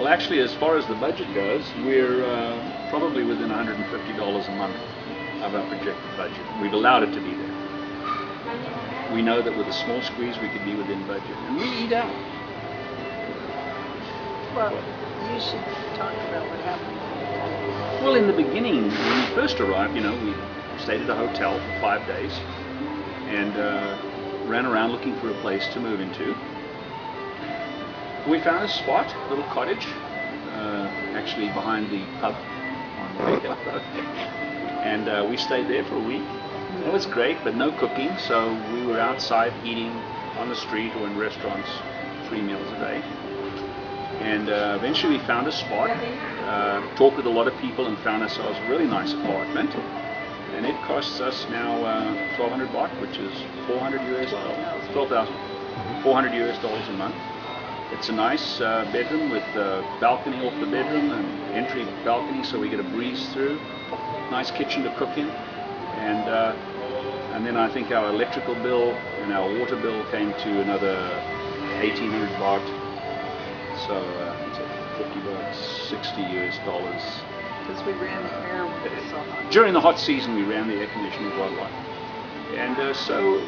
actually, as far as the budget goes, we're probably within $150 a month of our projected budget. We've allowed it to be there. We know that with a small squeeze we could be within budget, and we eat out. Well, you should talk about what happened. Well, in the beginning, when we first arrived, we stayed at a hotel for 5 days and ran around looking for a place to move into. We found a spot, a little cottage, actually behind the pub on the Lake Road. And we stayed there for a week. It was great, but no cooking, so we were outside eating on the street or in restaurants 3 meals a day. And eventually we found a spot, talked with a lot of people, and found ourselves a really nice apartment. And it costs us now 1,200 baht, which is 400 US dollars, 12,000, 400 US dollars a month. It's a nice bedroom with a balcony off the bedroom and entry balcony, so we get a breeze through. Nice kitchen to cook in, and then I think our electrical bill and our water bill came to another 1,800 baht. So it's 50 bucks, 60 US dollars. Because we ran the air when it was so hot. During the hot season, we ran the air conditioning quite a lot, and so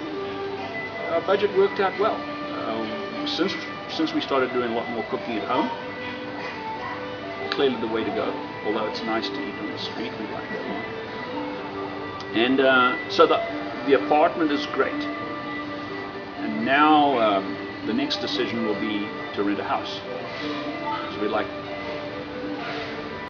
our budget worked out well. Since we started doing a lot more cooking at home, clearly the way to go. Although it's nice to eat on the street, we like that one. And so the apartment is great. And now the next decision will be to rent a house. So we'd like